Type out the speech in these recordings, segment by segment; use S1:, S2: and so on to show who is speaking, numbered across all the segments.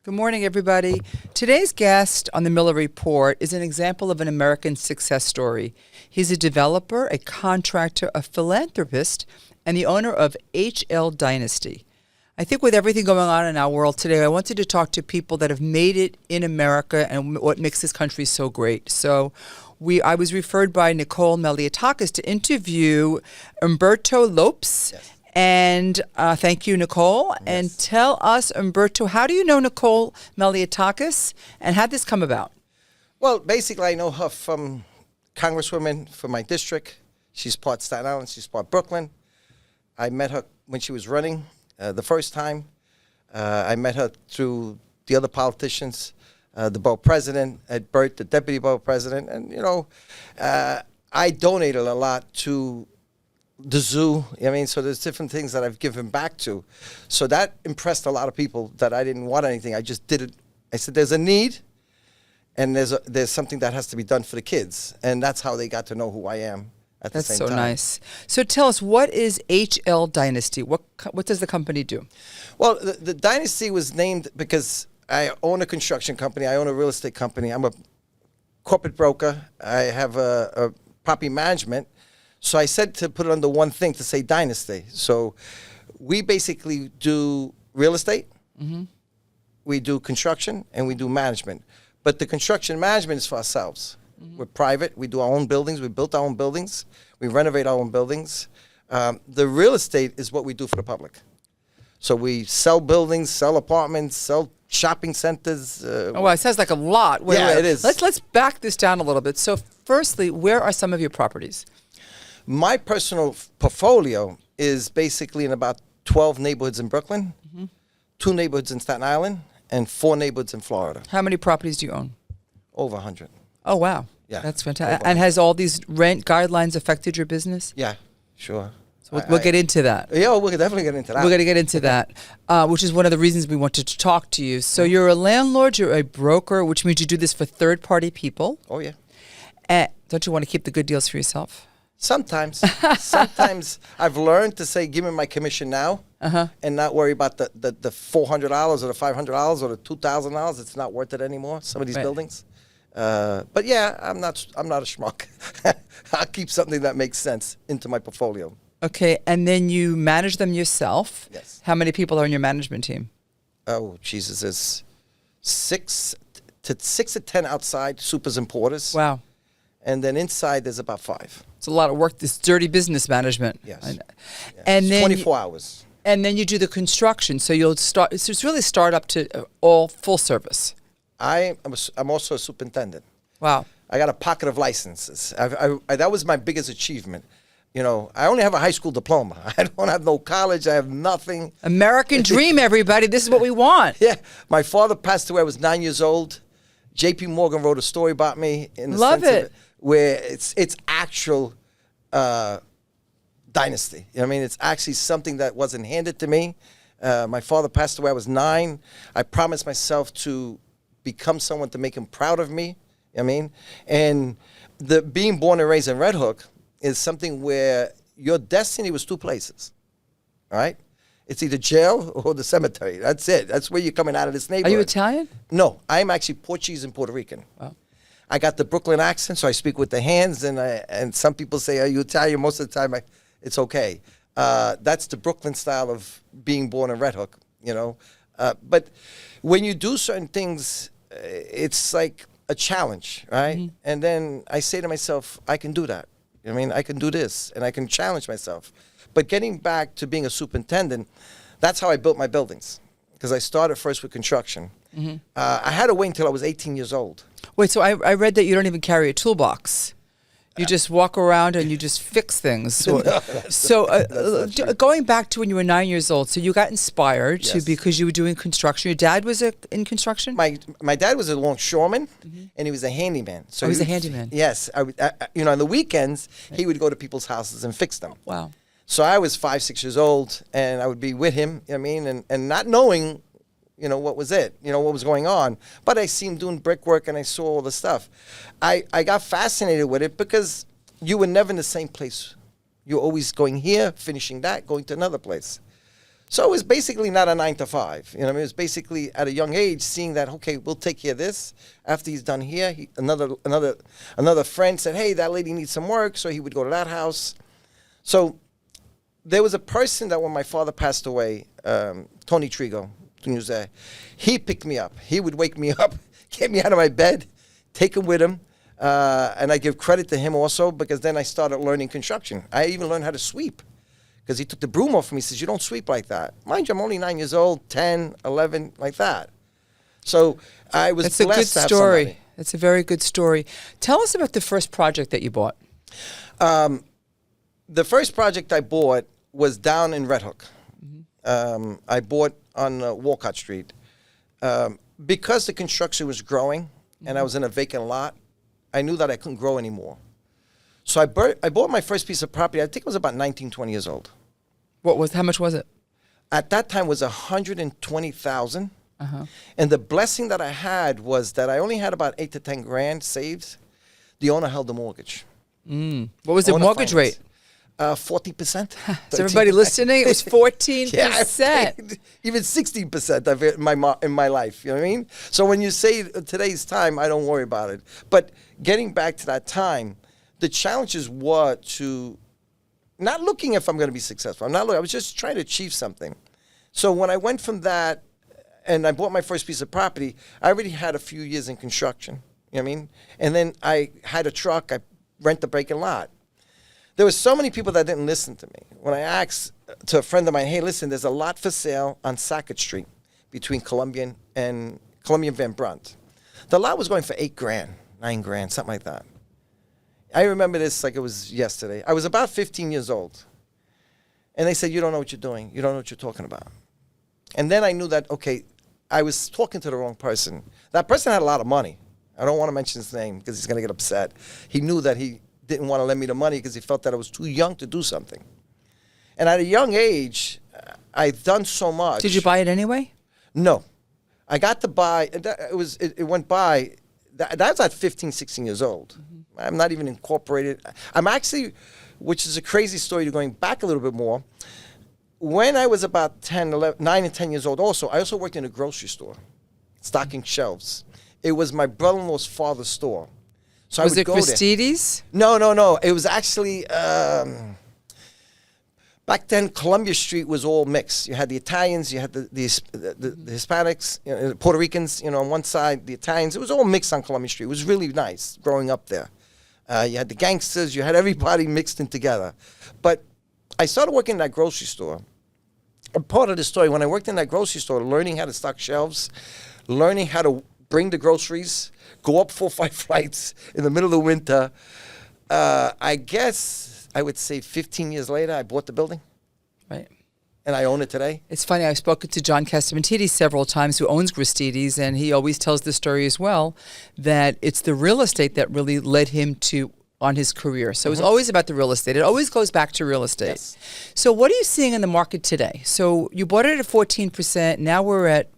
S1: Good morning, everybody. Today's guest on the Miller Report is an example of an American success story. He's a developer, a contractor, a philanthropist, and the owner of Dynasty. I think with everything going on in our world today, I wanted to talk to people that have made it in America and what makes this country so great. So I was referred by Nicole Meliatakis to interview Humberto Lopes.
S2: Yes.
S1: And thank you, Nicole.
S2: Yes.
S1: And tell us, Humberto, how do you know Nicole Meliatakis, and how did this come about?
S2: Well, basically, I know her from Congresswoman from my district. She's part Staten Island. She's part Brooklyn. I met her when she was running the first time. I met her through the other politicians, the borough president, Ed Burt, the deputy borough president. And, I donated a lot to the zoo. So there's different things that I've given back to. So that impressed a lot of people that I didn't want anything. I just did it. I said, there's a need, and there's something that has to be done for the kids. And that's how they got to know who I am at the same time.
S1: That's so nice. So tell us, what is Dynasty? What does the company do?
S2: Well, the Dynasty was named because I own a construction company. I own a real estate company. I'm a corporate broker. I have a property management. So I said to put it under one thing to say Dynasty. So we basically do real estate, we do construction, and we do management. But the construction management is for ourselves. We're private. We do our own buildings. We built our own buildings. We renovate our own buildings. The real estate is what we do for the public. So we sell buildings, sell apartments, sell shopping centers.
S1: Well, it sounds like a lot. Wait,
S2: it is.
S1: Let's back this down a little bit. So firstly, where are some of your properties?
S2: My personal portfolio is basically in about 12 neighborhoods in Brooklyn, 2 neighborhoods in Staten Island, and 4 neighborhoods in Florida.
S1: How many properties do you own?
S2: Over 100.
S1: Oh, wow.
S2: Yeah.
S1: That's fantastic. And has all these rent guidelines affected your business?
S2: Yeah, sure.
S1: So we'll get into that.
S2: Yeah, we'll definitely get into that.
S1: We're going to get into that, which is one of the reasons we wanted to talk to you. So you're a landlord, you're a broker, which means you do this for third-party people.
S2: Oh, yeah.
S1: Don't you want to keep the good deals for yourself?
S2: Sometimes. Sometimes I've learned to say, give me my commission now, and not worry about the $400 or the $500 or the $2,000. It's not worth it anymore, some of these buildings. But yeah, I'm not a schmuck. I'll keep something that makes sense into my portfolio.
S1: Okay, and then you manage them yourself.
S2: Yes.
S1: How many people are on your management team?
S2: Oh, Jesus, there's 6 to 10 outside, supers and porters.
S1: Wow.
S2: And then inside, there's about 5.
S1: It's a lot of work, this dirty business management.
S2: Yes.
S1: Yeah. And then
S2: 24 hours.
S1: And then you do the construction. So you'll start, it's really start up to all full service.
S2: I'm also a superintendent.
S1: Wow.
S2: I got a pocket of licenses. That was my biggest achievement. I only have a high school diploma. I don't have no college. I have nothing.
S1: American dream, everybody. This is what we want.
S2: Yeah. My father passed away. I was 9 years old. J.P. Morgan wrote a story about me. In the
S1: Love
S2: sense
S1: it.
S2: Of where it's actual dynasty. It's actually something that wasn't handed to me. My father passed away. I was 9. I promised myself to become someone to make him proud of me. And being born and raised in Red Hook is something where your destiny was 2 places. All right? It's either jail or the cemetery. That's it. That's where you're coming out of this neighborhood.
S1: Are you Italian?
S2: No, I'm actually Portuguese and Puerto Rican.
S1: Wow.
S2: I got the Brooklyn accent, so I speak with the hands, and some people say, are you Italian? Most of the time, it's okay. That's the Brooklyn style of being born in Red Hook, But when you do certain things, it's like a challenge, right? And then I say to myself, I can do that. I can do this, and I can challenge myself. But getting back to being a superintendent, that's how I built my buildings, because I started first with construction. I had to wait until I was 18 years old.
S1: Wait, so I read that you don't even carry a toolbox. You just walk around and you just fix things. Going back to when you were 9 years old, so you got inspired because you were doing construction. Your dad was in construction?
S2: My dad was a longshoreman, and he was a handyman. So
S1: he was a handyman.
S2: Yes. On the weekends, he would go to people's houses and fix them.
S1: Wow.
S2: So I was 5, 6 years old, and I would be with him, and not knowing, what was what was going on. But I seen him doing brickwork, and I saw all the stuff. I got fascinated with it because you were never in the same place. You're always going here, finishing that, going to another place. So it was basically not a 9 to 5. You know what I mean? It was basically at a young age seeing that, okay, we'll take care of this. After he's done here, another friend said, hey, that lady needs some work. So he would go to that house. So there was a person that when my father passed away, Tony Trigo, he picked me up. He would wake me up, get me out of my bed, take him with him. And I give credit to him also because then I started learning construction. I even learned how to sweep. Because he took the broom off me. He says, you don't sweep like that. Mind you, I'm only 9 years old, 10, 11, like that. So I was
S1: That's
S2: blessed to have
S1: a good story.
S2: somebody.
S1: That's a very good story. Tell us about the first project that you bought.
S2: The first project I bought was down in Red Hook. I bought on Walcott Street. Because the construction was growing and I was in a vacant lot, I knew that I couldn't grow anymore. So I bought my first piece of property, I think it was about 19, 20 years old.
S1: How much was it?
S2: At that time was $120,000. And the blessing that I had was that I only had about 8 to 10 grand saved. The owner held the mortgage.
S1: What was the
S2: Owner
S1: mortgage
S2: finance.
S1: rate?
S2: 40%.
S1: Is everybody listening? It was 14%.
S2: Yeah, I paid even 16% of it in my life. You know what I mean? So when you say today's time, I don't worry about it. But getting back to that time, the challenges were to not looking if I'm going to be successful. I was just trying to achieve something. So when I went from that and I bought my first piece of property, I already had a few years in construction. You know what I mean? And then I had a truck. I rent the vacant lot. There were so many people that didn't listen to me. When I asked to a friend of mine, hey, listen, there's a lot for sale on Sackett Street between Columbian and Van Brunt. The lot was going for $8,000, $9,000, something like that. I remember this like it was yesterday. I was about 15 years old. And they said, you don't know what you're doing. You don't know what you're talking about. And then I knew that, okay, I was talking to the wrong person. That person had a lot of money. I don't want to mention his name because he's going to get upset. He knew that he didn't want to lend me the money because he felt that I was too young to do something. And at a young age, I've done so much.
S1: Did you buy it anyway?
S2: No. I got to buy, it went by, that was at 15, 16 years old. I'm not even incorporated. I'm actually, which is a crazy story, going back a little bit more. When I was about 9 and 10 years old also, I also worked in a grocery store, stocking shelves. It was my brother-in-law's father's store. So
S1: Was
S2: I would
S1: it
S2: go there.
S1: Christie's?
S2: No. It was actually, back then, Columbia Street was all mixed. You had the Italians, you had the Hispanics, the Puerto Ricans, on one side, the Italians. It was all mixed on Columbia Street. It was really nice growing up there. You had the gangsters, you had everybody mixed in together. But I started working in that grocery store. And part of the story, when I worked in that grocery store, learning how to stock shelves, learning how to bring the groceries, go up 4 or 5 flights in the middle of the winter. I guess I would say 15 years later, I bought the building.
S1: Right.
S2: And I own it today.
S1: It's funny, I've spoken to John Castamentidis several times, who owns Gristedes, and he always tells the story as well, that it's the real estate that really led him on his career. So it's always about the real estate. It always goes back to real estate.
S2: Yes.
S1: So what are you seeing in the market today? So you bought it at 14%. Now we're at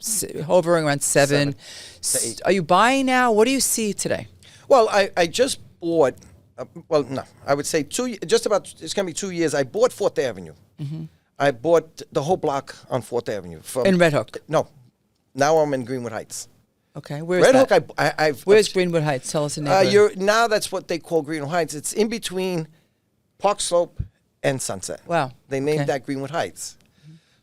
S1: hovering around 7
S2: to 8.
S1: Are you buying now? What do you see today?
S2: Well, I just bought, I would say it's going to be 2 years. I bought 4th Avenue. I bought the whole block on 4th Avenue.
S1: In Red Hook?
S2: No. Now I'm in Greenwood Heights.
S1: Okay, where's
S2: Red
S1: that?
S2: Hook,
S1: Where's Greenwood Heights? Tell us the neighborhood.
S2: Now that's what they call Greenwood Heights. It's in between Park Slope and Sunset.
S1: Wow.
S2: They named that Greenwood Heights.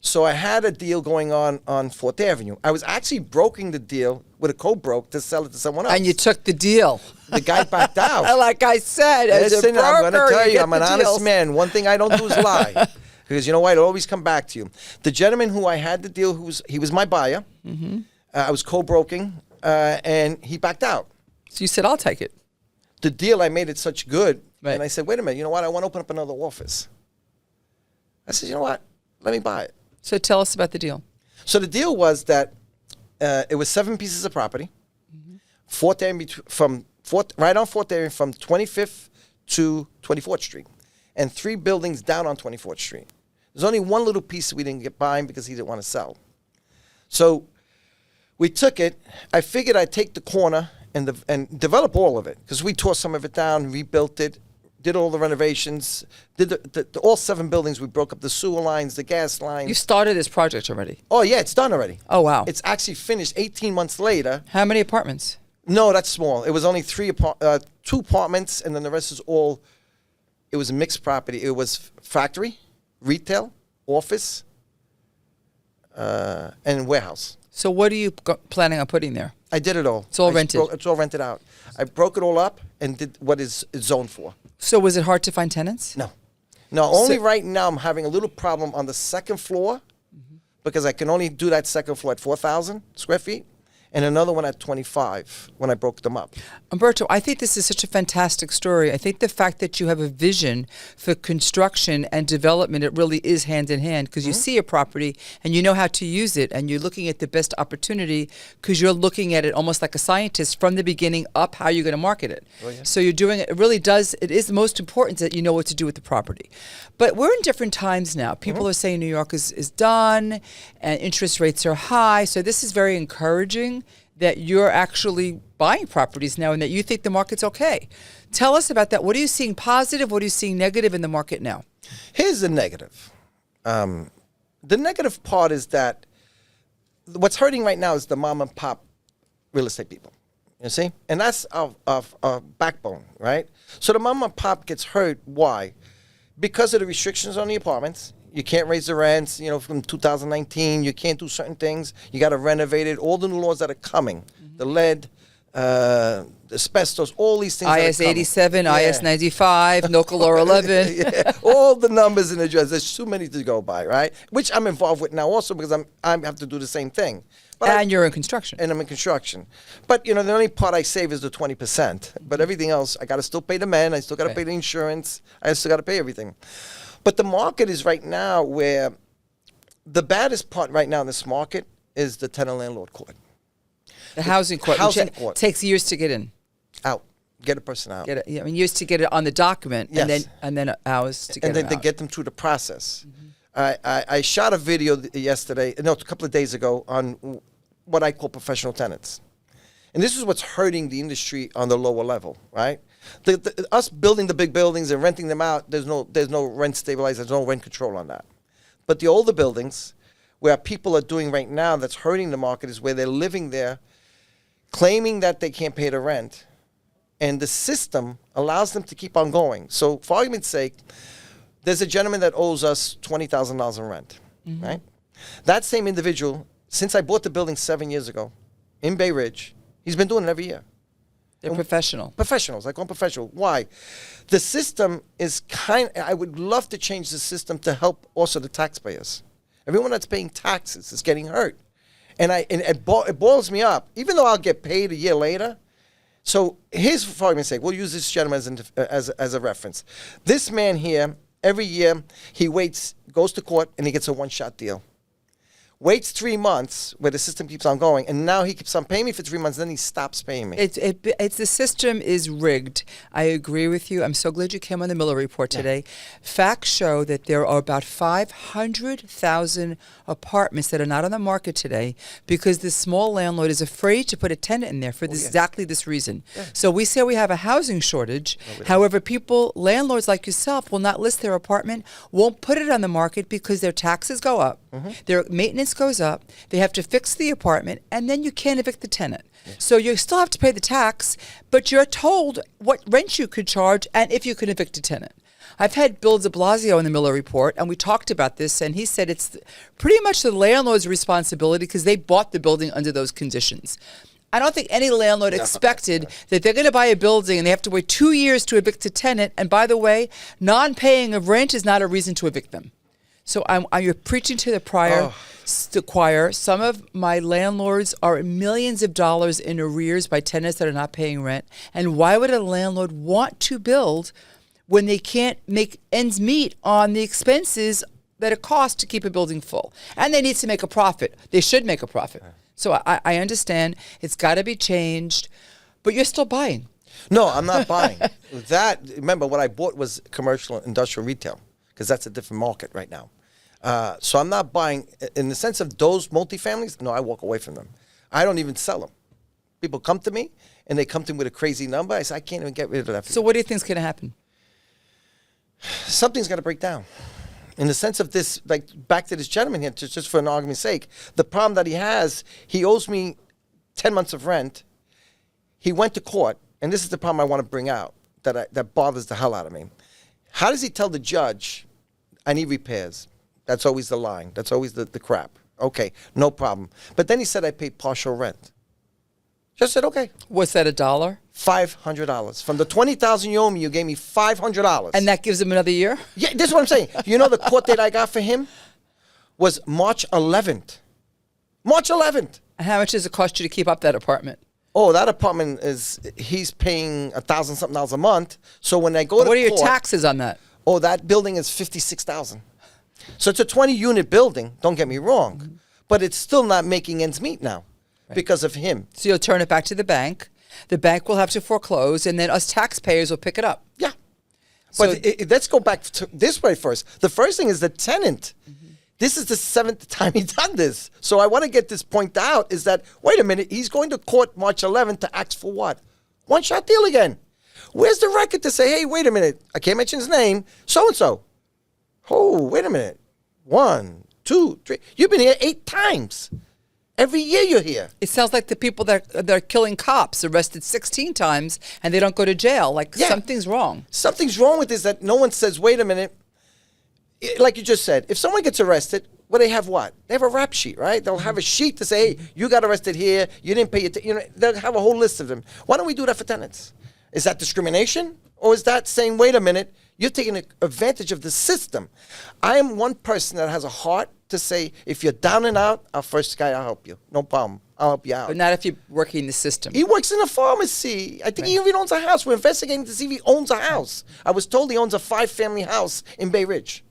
S2: So I had a deal going on 4th Avenue. I was actually broking the deal with a co-broke to sell it to someone else.
S1: And you took the deal.
S2: The guy backed out.
S1: Like I said, as a
S2: Listen,
S1: broker,
S2: I'm going to tell you,
S1: get
S2: I'm an
S1: the
S2: honest
S1: deals.
S2: man. One thing I don't do is lie. Because you know what? It'll always come back to you. The gentleman who I had the deal, he was my buyer. I was co-broking, and he backed out.
S1: So you said, I'll take it.
S2: The deal, I made it such good.
S1: Right.
S2: And I said, wait a minute, you know what? I want to open up another office. I said, you know what? Let me buy it.
S1: So tell us about the deal.
S2: So the deal was that it was 7 pieces of property, 4th Avenue, right on 4th Avenue from 25th to 24th Street, and 3 buildings down on 24th Street. There's only one little piece we didn't get buying because he didn't want to sell. So we took it. I figured I'd take the corner and develop all of it because we tore some of it down, rebuilt it, did all the renovations, did all 7 buildings. We broke up the sewer lines, the gas lines.
S1: You started this project already.
S2: Oh, yeah, it's done already.
S1: Oh, wow.
S2: It's actually finished 18 months later.
S1: How many apartments?
S2: No, that's small. It was only 2 apartments, and then the rest is all, it was a mixed property. It was factory, retail, office, and warehouse.
S1: So what are you planning on putting there?
S2: I did it all.
S1: It's all rented?
S2: It's all rented out. I broke it all up and did what is zoned for.
S1: So was it hard to find tenants?
S2: No. No, only right now I'm having a little problem on the second floor because I can only do that second floor at 4,000 square feet. And another one at 25 when I broke them up.
S1: Humberto, I think this is such a fantastic story. I think the fact that you have a vision for construction and development, it really is hand in hand because you see a property and you know how to use it and you're looking at the best opportunity because you're looking at it almost like a scientist from the beginning up how you're going to market it. Oh, yeah. So you're doing it. It really does. It is the most important that you know what to do with the property. But we're in different times now. People are saying New York is done and interest rates are high. So this is very encouraging that you're actually buying properties now and that you think the market's okay. Tell us about that. What are you seeing positive? What are you seeing negative in the market now?
S2: Here's the negative. The negative part is that what's hurting right now is the mom and pop real estate people. You see? And that's our backbone, right? So the mom and pop gets hurt. Why? Because of the restrictions on the apartments. You can't raise the rents, from 2019. You can't do certain things. You got to renovate it. All the new laws that are coming, the lead, the asbestos, all these things.
S1: IS 87, IS 95, NOCA Law 11.
S2: Yeah, all the numbers in the address. There's too many to go by, right? Which I'm involved with now also because I have to do the same thing. But
S1: you're in construction.
S2: And I'm in construction. But, the only part I save is the 20%. But everything else, I got to still pay the men. I still got to pay the insurance. I still got to pay everything. But the market is right now where the baddest part right now in this market is the tenant landlord court.
S1: The housing court.
S2: Housing
S1: which
S2: court.
S1: Takes years to get in.
S2: Out. Get a person out.
S1: Years to get it on the document,
S2: Yes.
S1: and then hours to get it
S2: and then
S1: out.
S2: to get them through the process. I shot a video a couple of days ago on what I call professional tenants. And this is what's hurting the industry on the lower level, right? Us building the big buildings and renting them out, there's no rent stabilizer, there's no rent control on that. But the older buildings, where people are doing right now that's hurting the market is where they're living there, claiming that they can't pay the rent, and the system allows them to keep on going. So for argument's sake, there's a gentleman that owes us $20,000 in rent, right? That same individual, since I bought the building 7 years ago in Bay Ridge, he's been doing it every year.
S1: They're professional.
S2: Professionals. I call them professional. Why? The system is I would love to change the system to help also the taxpayers. Everyone that's paying taxes is getting hurt. And it boils me up. Even though I'll get paid a year later. So here's, for argument's sake, we'll use this gentleman as a reference. This man here, every year, he waits, goes to court, and he gets a one-shot deal. Waits 3 months where the system keeps on going, and now he keeps on paying me for 3 months, then he stops paying me.
S1: It's the system is rigged. I agree with you. I'm so glad you came on the Miller Report today. Facts show that there are about 500,000 apartments that are not on the market today because the small landlord is afraid to put a tenant in there for exactly this reason. Yeah. So we say we have a housing shortage. However, landlords like yourself will not list their apartment, won't put it on the market because their taxes go up, their maintenance goes up, they have to fix the apartment, and then you can't evict the tenant. So you still have to pay the tax, but you're told what rent you could charge and if you could evict a tenant. I've had Bill de Blasio in the Miller Report, and we talked about this, and he said it's pretty much the landlord's responsibility because they bought the building under those conditions. I don't think any landlord expected that they're going to buy a building and they have to wait 2 years to evict a tenant. And by the way, non-paying of rent is not a reason to evict them. So you're preaching to the choir. Some of my landlords are millions of dollars in arrears by tenants that are not paying rent. And why would a landlord want to build when they can't make ends meet on the expenses that it costs to keep a building full? And they need to make a profit. They should make a profit. So I understand it's got to be changed, but you're still buying.
S2: No, I'm not buying. Remember, what I bought was commercial and industrial retail because that's a different market right now. So I'm not buying in the sense of those multifamilies. No, I walk away from them. I don't even sell them. People come to me and they come to me with a crazy number. I say, I can't even get rid of that.
S1: So what do you think is going to happen?
S2: something's got to break down. In the sense of this, like back to this gentleman here, just for an argument's sake, the problem that he has, he owes me 10 months of rent. He went to court, and this is the problem I want to bring out that bothers the hell out of me. How does he tell the judge, I need repairs? That's always the line. That's always the crap. Okay, no problem. But then he said I paid partial rent. Just said, okay.
S1: Was that $1?
S2: $500. From the $20,000 you owe me, you gave me $500.
S1: And that gives him another year?
S2: Yeah, this is what I'm saying. You know the court date I got for him was March 11th. March 11th.
S1: And how much does it cost you to keep up that apartment?
S2: Oh, that apartment he's paying $1,000-something a month. So when I go to
S1: What are your
S2: court,
S1: taxes on that?
S2: oh, that building is $56,000. So it's a 20-unit building, don't get me wrong. But it's still not making ends meet now because of him.
S1: So you'll turn it back to the bank. The bank will have to foreclose, and then us taxpayers will pick it up.
S2: Yeah.
S1: So
S2: But let's go back to this way first. The first thing is the tenant. This is the 7th time he's done this. So I want to get this point out is that, wait a minute, he's going to court March 11th to ask for what? One-shot deal again. Where's the record to say, hey, wait a minute, I can't mention his name, so-and-so. Oh, wait a minute. 1, 2, 3. You've been here 8 times. Every year you're here.
S1: it sounds like the people that are killing cops arrested 16 times, and they don't go to jail. Like
S2: Yeah.
S1: something's wrong.
S2: Something's wrong with this that no one says, wait a minute. Like you just said, if someone gets arrested, well, they have what? They have a rap sheet, right? They'll have a sheet to say, hey, you got arrested here, you didn't pay your, they'll have a whole list of them. Why don't we do that for tenants? Is that discrimination? Or is that saying, wait a minute, you're taking advantage of the system? I am one person that has a heart to say, if you're down and out, our first guy, I'll help you. No problem. I'll help you out.
S1: But not if you're working the system.
S2: He works in a pharmacy. I think he even owns a house. We're investigating to see if he owns a house. I was told he owns a 5-family house in Bay Ridge.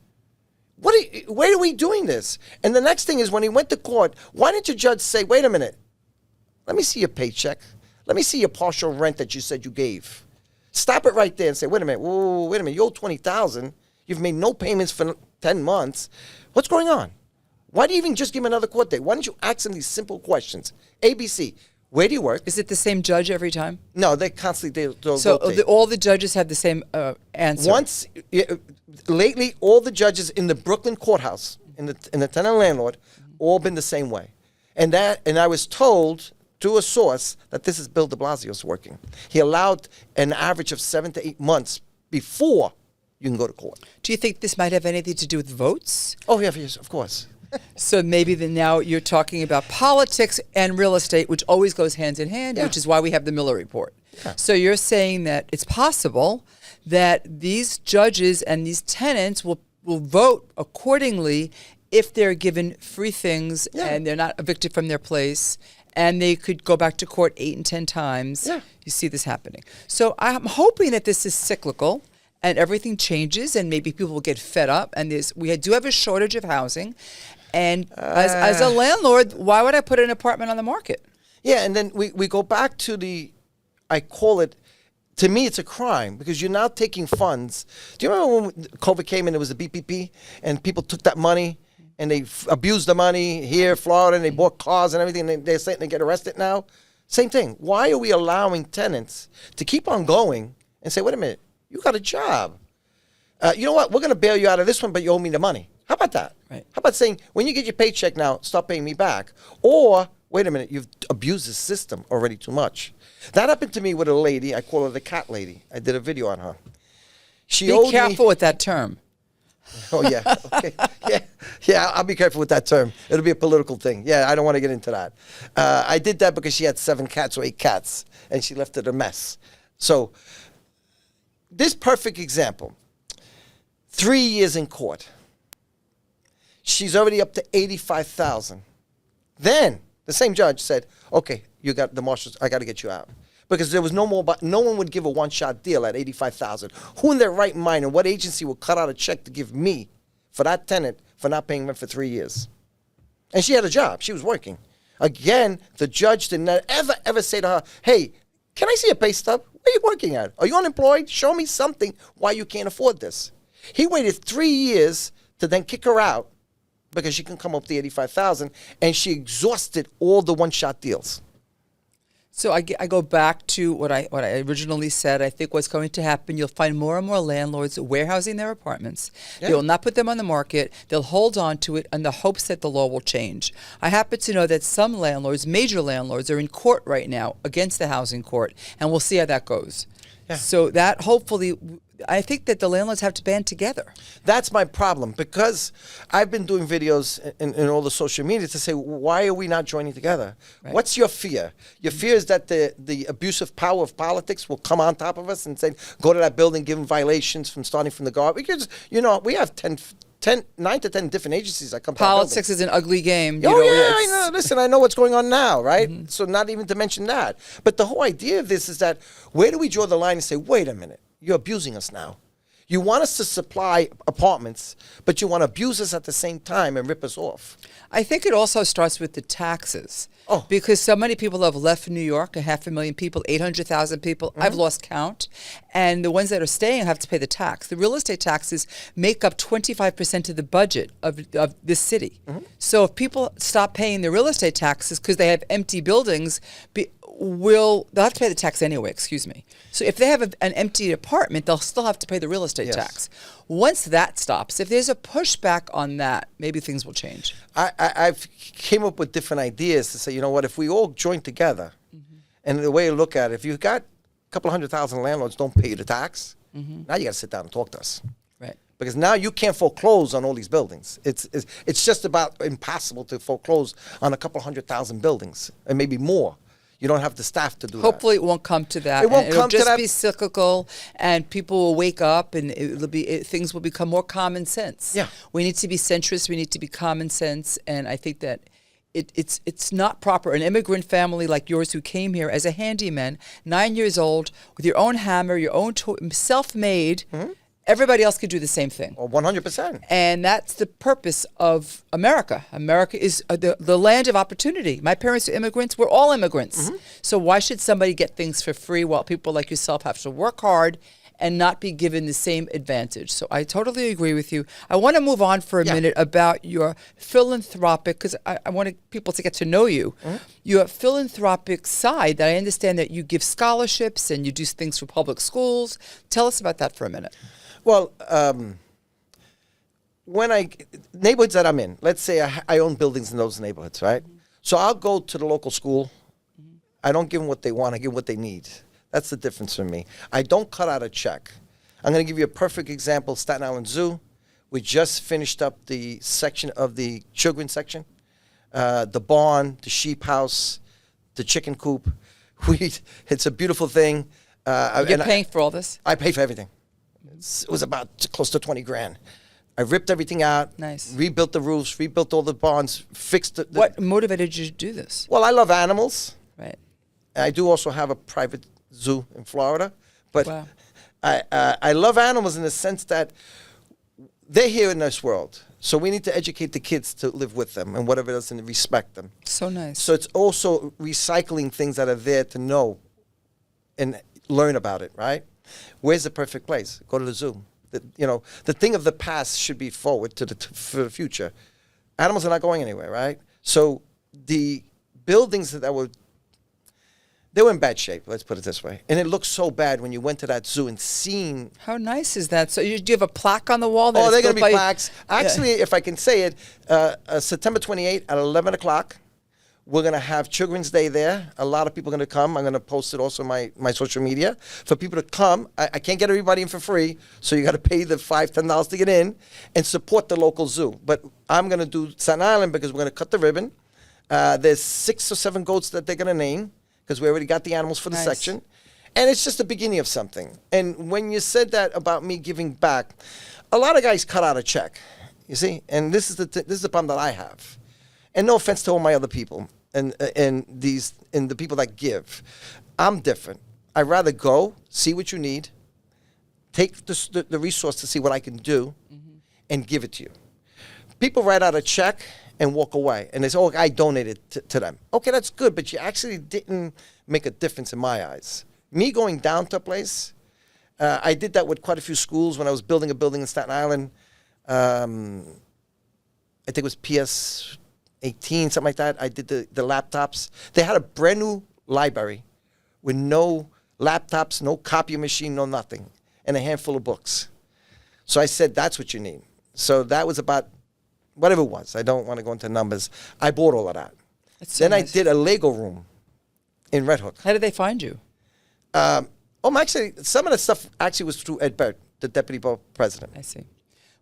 S2: Where are we doing this? And the next thing is when he went to court, why didn't your judge say, wait a minute, let me see your paycheck. Let me see your partial rent that you said you gave. Stop it right there and say, wait a minute, whoa, wait a minute, you owe $20,000. You've made no payments for 10 months. What's going on? Why do you even just give him another court date? Why don't you ask him these simple questions? ABC, where do you work?
S1: Is it the same judge every time?
S2: No, they constantly they'll
S1: So
S2: rotate.
S1: all the judges have the same answer.
S2: Lately, all the judges in the Brooklyn courthouse, in the tenant landlord, all been the same way. And I was told through a source that this is Bill de Blasio's working. He allowed an average of 7 to 8 months before you can go to court.
S1: Do you think this might have anything to do with votes?
S2: Oh, yeah, yes, of course.
S1: So maybe now you're talking about politics and real estate, which always goes hand in hand,
S2: Yeah.
S1: which is why we have the Miller report.
S2: Yeah.
S1: So you're saying that it's possible that these judges and these tenants will vote accordingly if they're given free things
S2: Yeah.
S1: and they're not evicted from their place, and they could go back to court 8 and 10 times.
S2: Yeah.
S1: You see this happening. So I'm hoping that this is cyclical and everything changes, and maybe people will get fed up. And we do have a shortage of housing. And as a landlord, why would I put an apartment on the market?
S2: Yeah, and then we go back to I call it, to me, it's a crime because you're now taking funds. Do you remember when COVID came and there was a BPP and people took that money and they abused the money here, Florida, and they bought cars and everything, and they're starting to get arrested now? Same thing. Why are we allowing tenants to keep on going and say, wait a minute, you got a job. You know what? We're going to bail you out of this one, but you owe me the money. How about that?
S1: Right.
S2: How about saying, when you get your paycheck now, stop paying me back? Or, wait a minute, you've abused the system already too much. That happened to me with a lady. I call her the cat lady. I did a video on her. She owed
S1: Be careful with that term.
S2: Oh, yeah. Okay. Yeah, I'll be careful with that term. It'll be a political thing. Yeah, I don't want to get into that. I did that because she had 7 cats or 8 cats, and she left it a mess. So, this perfect example. 3 years in court. She's already up to $85,000. Then the same judge said, "Okay, you got the marshals. I got to get you out because there was no more. No one would give a one-shot deal at $85,000. Who in their right mind and what agency will cut out a check to give me for that tenant for not paying rent for 3 years?" And she had a job. She was working. Again, the judge did not ever say to her, "Hey, can I see a pay stub? Where are you working at? Are you unemployed? Show me something why you can't afford this." He waited 3 years to then kick her out because she couldn't come up with the $85,000, and she exhausted all the one-shot deals.
S1: So I go back to what I originally said. I think what's going to happen, you'll find more and more landlords warehousing their apartments.
S2: Yeah.
S1: They will not put them on the market. They'll hold on to it in the hopes that the law will change. I happen to know that some landlords, major landlords, are in court right now against the housing court, and we'll see how that goes.
S2: Yeah.
S1: So that hopefully, I think that the landlords have to band together.
S2: That's my problem, because I've been doing videos in all the social media to say, why are we not joining together?
S1: Right.
S2: What's your fear? Your fear is that the abusive power of politics will come on top of us and say, go to that building, give them violations from starting from the guard. Because, we have 9 to 10 different agencies that come to our
S1: Politics is an ugly game.
S2: Oh, yeah, I
S1: it's-
S2: know. Listen, I know what's going on now, right? So not even to mention that. But the whole idea of this is that where do we draw the line and say, wait a minute, you're abusing us now. You want us to supply apartments, but you want to abuse us at the same time and rip us off.
S1: I think it also starts with the taxes.
S2: Oh.
S1: Because so many people have left New York, 500,000 people, 800,000 people. I've lost count. And the ones that are staying have to pay the tax. The real estate taxes make up 25% of the budget of this city. So if people stop paying their real estate taxes because they have empty buildings, they'll have to pay the tax anyway, excuse me. So if they have an empty apartment, they'll still have to pay the real estate
S2: Yes.
S1: tax. Once that stops, if there's a pushback on that, maybe things will change.
S2: I've came up with different ideas to say, you know what, if we all join together, and the way I look at it, if you've got a couple 100,000 landlords don't pay you the tax, now you got to sit down and talk to us.
S1: Right.
S2: Because now you can't foreclose on all these buildings. It's just about impossible to foreclose on a couple 100,000 buildings, and maybe more. You don't have the staff to do that.
S1: Hopefully, it won't come to that.
S2: It won't
S1: It'll
S2: come to
S1: just
S2: that.
S1: be cyclical, and people will wake up, and things will become more common sense.
S2: Yeah.
S1: We need to be centrist. We need to be common sense, and I think that it's not proper. An immigrant family like yours who came here as a handyman, 9 years old, with your own hammer, your own self-made. Everybody else could do the same thing.
S2: Oh, 100%.
S1: And that's the purpose of America. America is the land of opportunity. My parents are immigrants. We're all immigrants. So why should somebody get things for free while people like yourself have to work hard and not be given the same advantage? So I totally agree with you. I want to move on for a minute about your philanthropic, because I want people to get to know you. Your philanthropic side, that I understand that you give scholarships and you do things for public schools. Tell us about that for a minute.
S2: Well, neighborhoods that I'm in, let's say I own buildings in those neighborhoods, right? So I'll go to the local school. I don't give them what they want. I give them what they need. That's the difference for me. I don't cut out a check. I'm going to give you a perfect example. Staten Island Zoo. We just finished up the section of the children's section, the barn, the sheep house, the chicken coop. It's a beautiful thing.
S1: You're paying for all this?
S2: I pay for everything. It was about close to 20 grand. I ripped everything out.
S1: Nice.
S2: Rebuilt the roofs, rebuilt all the barns, fixed the
S1: What motivated you to do this?
S2: Well, I love animals.
S1: Right.
S2: I do also have a private zoo in Florida. But
S1: Wow.
S2: I love animals in the sense that they're here in this world. So we need to educate the kids to live with them and whatever it is and respect them.
S1: So nice.
S2: So it's also recycling things that are there to know and learn about it, right? Where's the perfect place? Go to the zoo. The thing of the past should be forward for the future. Animals are not going anywhere, right? So the buildings they were in bad shape, let's put it this way. And it looked so bad when you went to that zoo and seen.
S1: How nice is that? So do you have a plaque on the wall? That
S2: Oh,
S1: it's
S2: they're going to be
S1: built by-
S2: plaques. Actually, if I can say it, September 28th at 11 o'clock, we're going to have Children's Day there. A lot of people are going to come. I'm going to post it also on my social media for people to come. I can't get everybody in for free, so you got to pay the $5, $10 to get in and support the local zoo. But I'm going to do Staten Island because we're going to cut the ribbon. There's 6 or 7 goats that they're going to name because we already got the animals for the
S1: Nice.
S2: section. And it's just the beginning of something. And when you said that about me giving back, a lot of guys cut out a check, you see? And this is the problem that I have. And no offense to all my other people and the people that give. I'm different. I'd rather go, see what you need, take the resource to see what I can do, and give it to you. People write out a check and walk away. And they say, oh, I donated to them. Okay, that's good, but you actually didn't make a difference in my eyes. Me going down to a place, I did that with quite a few schools when I was building a building in Staten Island. I think it was PS 18, something like that. I did the laptops. They had a brand new library with no laptops, no copy machine, no nothing, and a handful of books. So I said, that's what you need. So that was about whatever it was. I don't want to go into numbers. I bought all of that.
S1: That's so
S2: Then
S1: nice.
S2: I did a Lego room in Red Hook.
S1: How did they find you?
S2: Actually, some of the stuff actually was through Ed Burt, the deputy president.
S1: I see.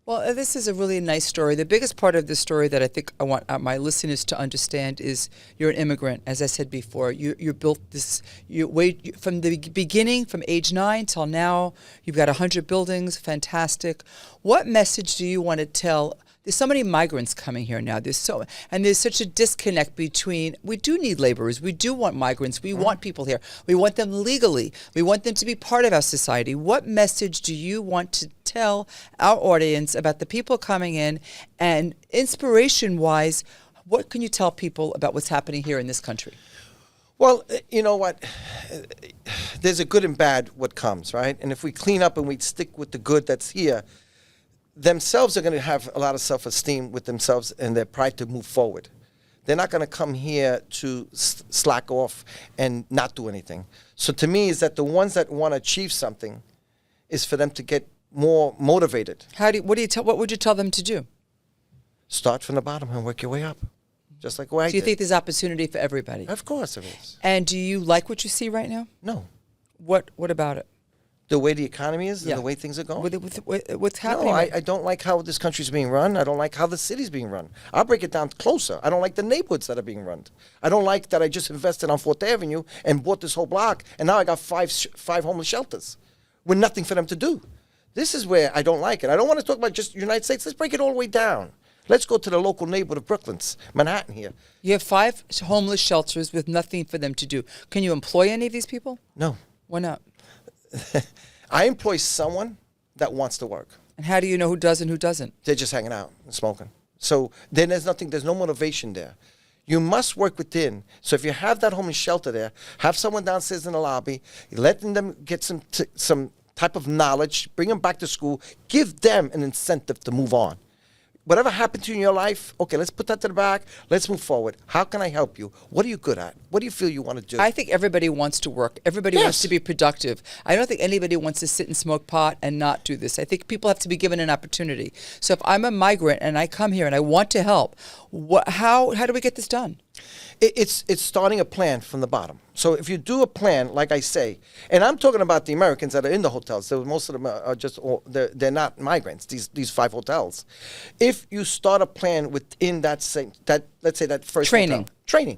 S1: Well, this is a really nice story. The biggest part of the story that I think I want my listeners to understand is you're an immigrant. As I said before, you built this. From the beginning, from age 9 till now, you've got 100 buildings. Fantastic. What message do you want to tell? There's so many migrants coming here now. There's such a disconnect between, we do need laborers. We do want migrants. We want people here. We want them legally. We want them to be part of our society. What message do you want to tell our audience about the people coming in? And inspiration-wise, what can you tell people about what's happening here in this country?
S2: Well, you know what? There's a good and bad what comes, right? And if we clean up and we stick with the good that's here, themselves are going to have a lot of self-esteem with themselves and their pride to move forward. They're not going to come here to slack off and not do anything. So to me, is that the ones that want to achieve something is for them to get more motivated.
S1: What would you tell them to do?
S2: Start from the bottom and work your way up, just like what I
S1: Do you
S2: did.
S1: think there's opportunity for everybody?
S2: Of course there is.
S1: And do you like what you see right now?
S2: No.
S1: What about it?
S2: The way the economy is
S1: Yeah.
S2: and the way things are going?
S1: What's happening?
S2: No, I don't like how this country's being run. I don't like how the city's being run. I'll break it down closer. I don't like the neighborhoods that are being run. I don't like that I just invested on 4th Avenue and bought this whole block, and now I got five homeless shelters with nothing for them to do. This is where I don't like it. I don't want to talk about just the United States. Let's break it all the way down. Let's go to the local neighborhood of Brooklyn's, Manhattan here.
S1: You have 5 homeless shelters with nothing for them to do. Can you employ any of these people?
S2: No.
S1: Why not?
S2: I employ someone that wants to work.
S1: And how do you know who does and who doesn't?
S2: They're just hanging out and smoking. So then there's no motivation there. You must work within. So if you have that homeless shelter there, have someone downstairs in the lobby, letting them get some type of knowledge, bring them back to school, give them an incentive to move on. Whatever happened to you in your life, okay, let's put that to the back. Let's move forward. How can I help you? What are you good at? What do you feel you want to do?
S1: I think everybody wants to work. Everybody wants
S2: Yes.
S1: to be productive. I don't think anybody wants to sit and smoke pot and not do this. I think people have to be given an opportunity. So if I'm a migrant and I come here and I want to help, how do we get this done?
S2: It's starting a plan from the bottom. So if you do a plan, like I say, and I'm talking about the Americans that are in the hotels. So most of them are just they're not migrants. These 5 hotels. If you start a plan within let's say that first
S1: Training.
S2: hotel,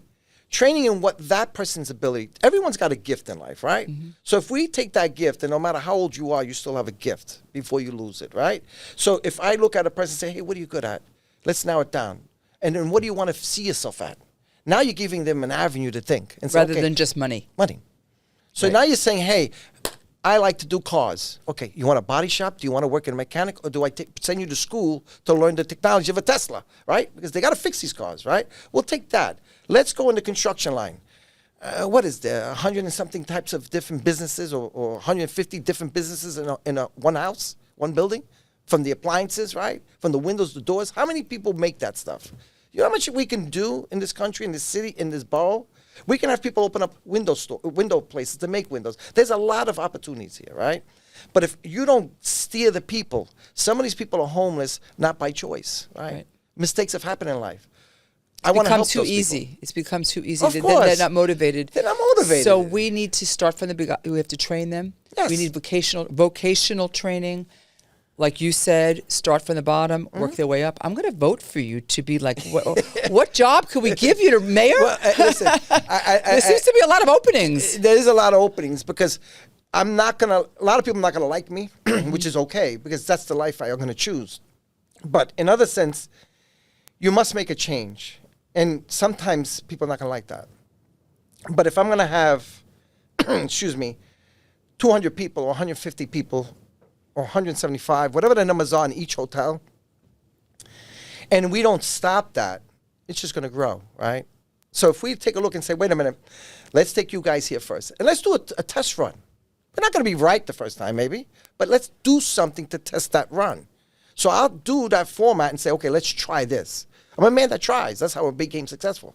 S2: training in what that person's ability. Everyone's got a gift in life, right? Mm-hmm. So if we take that gift, and no matter how old you are, you still have a gift before you lose it, right? So if I look at a person and say, hey, what are you good at? Let's narrow it down. And then what do you want to see yourself at? Now you're giving them an avenue to think. And say,
S1: Rather
S2: okay,
S1: than just money.
S2: money. So
S1: Right.
S2: now you're saying, hey, I like to do cars. Okay, you want a body shop? Do you want to work in a mechanic? Or do I send you to school to learn the technology of a Tesla, right? Because they got to fix these cars, right? We'll take that. Let's go in the construction line. What is there? 100 and something types of different businesses or 150 different businesses in one house, one building? From the appliances, right? From the windows, the doors. How many people make that stuff? You know how much we can do in this country, in this city, in this borough? We can have people open up window places to make windows. There's a lot of opportunities here, right? But if you don't steer the people, some of these people are homeless not by choice, right? Mistakes have happened in life. I want to help
S1: too
S2: those
S1: easy.
S2: people.
S1: It's become too easy.
S2: Of
S1: They're
S2: course.
S1: not motivated.
S2: They're not motivated.
S1: So we need to start from the beginning. We have to train them.
S2: Yes.
S1: We need vocational training. Like you said, start from the bottom, work their way up. I'm going to vote for you to be like, what job could we give you to mayor?
S2: Well, listen,
S1: there seems to be a lot of openings.
S2: There is a lot of openings because a lot of people are not going to like me, which is okay because that's the life I'm going to choose. But in other sense, you must make a change. And sometimes people are not going to like that. But if I'm going to have, 200 people or 150 people or 175, whatever the numbers are in each hotel, and we don't stop that, it's just going to grow, right? So if we take a look and say, wait a minute, let's take you guys here first, and let's do a test run. We're not going to be right the first time, maybe, but let's do something to test that run. So I'll do that format and say, okay, let's try this. I'm a man that tries. That's how I became successful.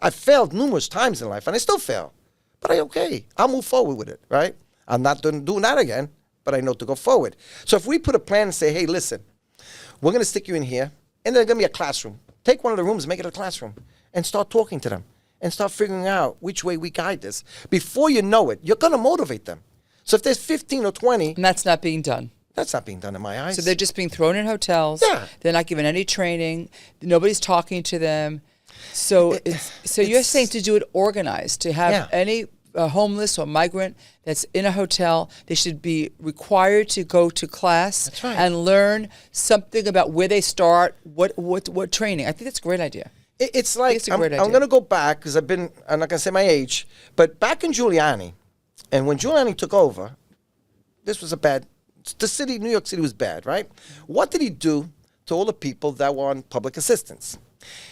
S2: I've failed numerous times in life, and I still fail. But I'll move forward with it, right? I'm not doing that again, but I know to go forward. So if we put a plan and say, hey, listen, we're going to stick you in here, and there's going to be a classroom. Take one of the rooms, make it a classroom, and start talking to them, and start figuring out which way we guide this. Before you know it, you're going to motivate them. So if there's 15 or 20...
S1: And that's not being done.
S2: That's not being done in my eyes.
S1: So they're just being thrown in hotels.
S2: Yeah.
S1: They're not given any training. Nobody's talking to them. So you're saying to do it organized, to have any homeless or migrant that's in a hotel, they should be required to go to class.
S2: That's right.
S1: And learn something about where they start, what training. I think that's a great idea.
S2: It's like,
S1: it's a great idea.
S2: I'm going to go back, because I'm not going to say my age, but back in Giuliani, and when Giuliani took over, this was New York City was bad, right? What did he do to all the people that were on public assistance?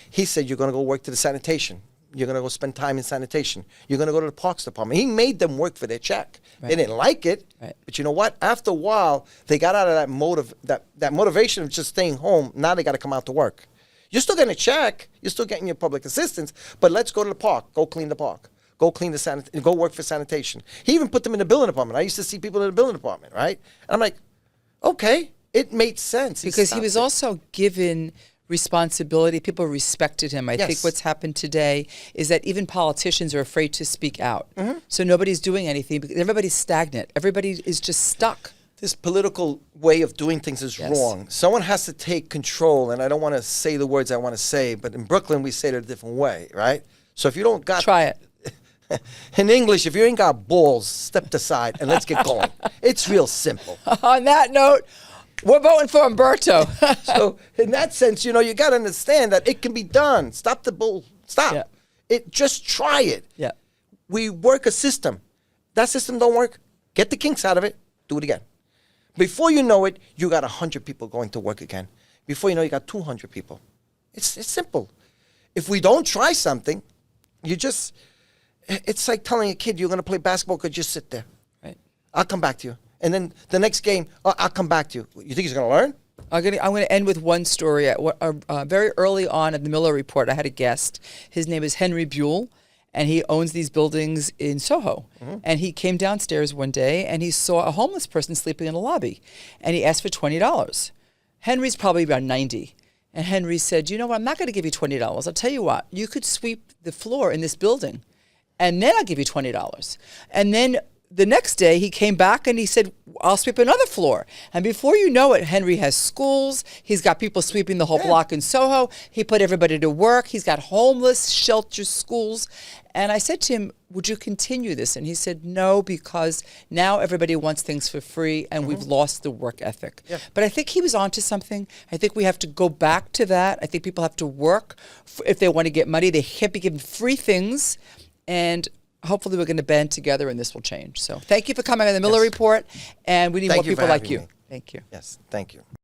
S2: He said, you're going to go work to the sanitation. You're going to go spend time in sanitation. You're going to go to the parks department. He made them work for their check. Right. They didn't like it, but you know what? After a while, they got out of that motivation of just staying home. Now they got to come out to work. You're still getting a check. You're still getting your public assistance, but let's go to the park. Go clean the park. Go clean go work for sanitation. He even put them in the building department. I used to see people in the building department, right? And I'm like, okay, it made sense.
S1: Because he was also given responsibility. People respected him. I think what's happened today is that even politicians are afraid to speak out. Mm-hmm. So nobody's doing anything because everybody's stagnant. Everybody is just stuck.
S2: This political way of doing things is wrong. Someone has to take control, and I don't want to say the words I want to say, but in Brooklyn we say it a different way, right? So if you don't got...
S1: Try it.
S2: In English, if you ain't got balls, step aside and let's get going. It's real simple.
S1: On that note, we're voting for Humberto.
S2: So in that sense, you got to understand that it can be done. Stop the bull. Stop. Yeah. Just try it.
S1: Yeah.
S2: We work a system. That system don't work. Get the kinks out of it. Do it again. Before you know it, you got 100 people going to work again. Before you know, you got 200 people. It's simple. If we don't try something, it's like telling a kid you're going to play basketball, could just sit there.
S1: Right.
S2: I'll come back to you. And then the next game, I'll come back to you. You think he's going to learn?
S1: I'm going to end with one story. Very early on in the Miller Report, I had a guest. His name is Henry Buell, and he owns these buildings in Soho. Mm-hmm. And he came downstairs one day, and he saw a homeless person sleeping in a lobby, and he asked for $20. Henry's probably about 90. And Henry said, you know what, I'm not going to give you $20. I'll tell you what, you could sweep the floor in this building, and then I'll give you $20. And then the next day he came back and he said, I'll sweep another floor. And before you know it, Henry has schools. He's got people sweeping the whole block in Soho. He put everybody to work. He's got homeless shelters, schools. And I said to him, would you continue this? And he said, no, because now everybody wants things for free and we've lost the work ethic. Yeah. But I think he was onto something. I think we have to go back to that. I think people have to work if they want to get money. They can't be given free things. And hopefully we're going to band together and this will change. So thank you for coming on the Miller Report. And we need more people like you. Thank you.
S2: Yes, thank you.